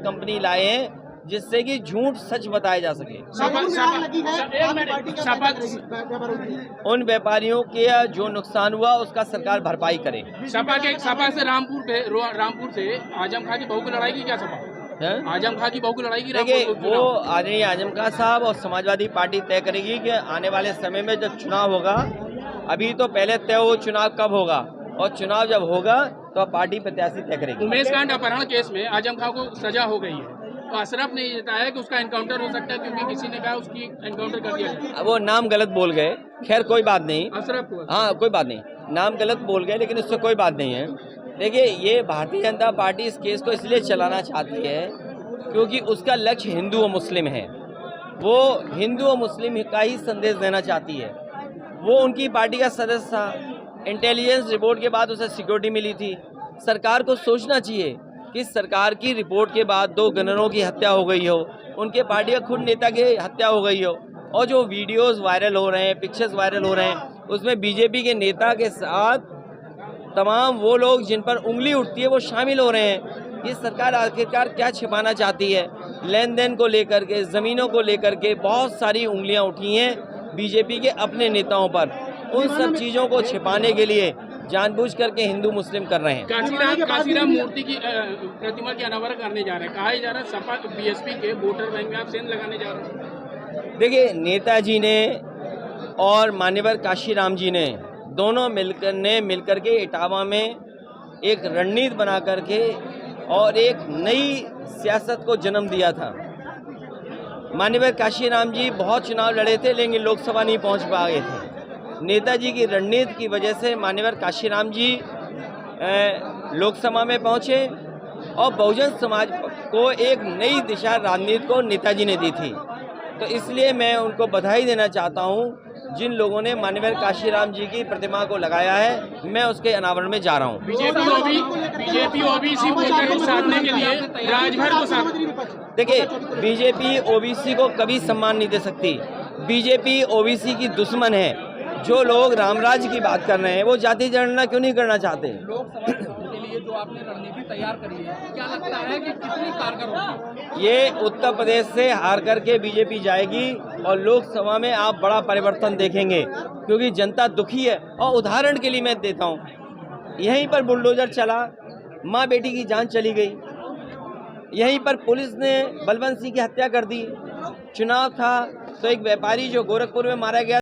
Company लाए हैं जिससे कि झूठ सच बताया जा सके। उन व्यापारियों के जो नुकसान हुआ उसका सरकार भरपाई करे। सपा से रामपुर से आजम खां की बहू की लड़ाई की क्या सपा? आजम खां की बहू की लड़ाई की। देखिए, वो आदरणीय आजम खां साहब और समाजवादी पार्टी तय करेगी कि आने वाले समय में जब चुनाव होगा, अभी तो पहले तय हो चुनाव कब होगा, और चुनाव जब होगा तो पार्टी प्रत्याशी तय करेगी। उमेश कांड अपहरण केस में आजम खां को सजा हो गई है, तो अशरफ ने बताया कि उसका एनकाउंटर हो सकता है, क्योंकि किसी ने कहा उसकी एनकाउंटर कर दिया। वो नाम गलत बोल गए, खैर कोई बात नहीं। अशरफ को, हाँ कोई बात नहीं, नाम गलत बोल गए, लेकिन उससे कोई बात नहीं है। देखिए, ये भारतीय जनता पार्टी इस केस को इसलिए चलाना चाहती है क्योंकि उसका लक्ष्य हिंदू और मुस्लिम है। वो हिंदू और मुस्लिम का ही संदेश देना चाहती है। वो उनकी पार्टी का सदस्य था, इंटेलिजेंस रिपोर्ट के बाद उसे सिक्योरिटी मिली थी। सरकार को सोचना चाहिए कि सरकार की रिपोर्ट के बाद 2 गनरों की हत्या हो गई हो, उनके पार्टी का खुद नेता की हत्या हो गई हो, और जो वीडियोस वायरल हो रहे हैं, पिक्चर्स वायरल हो रहे हैं, उसमें बीजेपी के नेता के साथ तमाम वो लोग जिन पर उंगली उठती है वो शामिल हो रहे हैं। ये सरकार आखिरकार क्या छिपाना चाहती है? लेन देन को लेकर के, ज़मीनों को लेकर के बहुत सारी उंगलियां उठी हैं बीजेपी के अपने नेताओं पर। उन सब चीज़ों को छिपाने के लिए जानबूझ करके हिंदू मुस्लिम कर रहे हैं। काशीराम मूर्ति की प्रतिमा की अनावरण करने जा रहे हैं, कहा जा रहा है सपा बीएसपी के वोटर बैंक में आप सेंध लगाने जा रहे हैं। देखिए, नेताजी ने और मान्यवर काशीराम जी ने दोनों मिलकर के इटावा में एक रणनीति बना करके और एक नई सियासत को जन्म दिया था। मान्यवर काशीराम जी बहुत चुनाव लड़े थे, लेकिन लोकसभा नहीं पहुंच पाए थे। नेताजी की रणनीति की वजह से मान्यवर काशीराम जी लोकसभा में पहुंचे और बहुजन समाज को एक नई दिशा राजनीति को नेताजी ने दी थी। तो इसलिए मैं उनको बधाई देना चाहता हूं। जिन लोगों ने मान्यवर काशीराम जी की प्रतिमा को लगाया है, मैं उसके अनावरण में जा रहा हूं। बीजेपी ओबीसी वोटर को साधने के लिए राजभर को साथ। देखिए, बीजेपी ओबीसी को कभी सम्मान नहीं दे सकती। बीजेपी ओबीसी की दुश्मन है। जो लोग रामराज की बात कर रहे हैं वो जाति जनगणना क्यों नहीं करना चाहते? के लिए जो आपने रणनीति तैयार करी है, क्या लगता है कि कितनी कारगर होगी? ये उत्तर प्रदेश से हार करके बीजेपी जाएगी और लोकसभा में आप बड़ा परिवर्तन देखेंगे, क्योंकि जनता दुखी है। और उदाहरण के लिए मैं देता हूँ, यहीं पर बुलडोजर चला, माँ बेटी की जान चली गई। यहीं पर पुलिस ने बलवंत सिंह की हत्या कर दी। चुनाव था तो एक व्यापारी जो गोरखपुर में मारा गया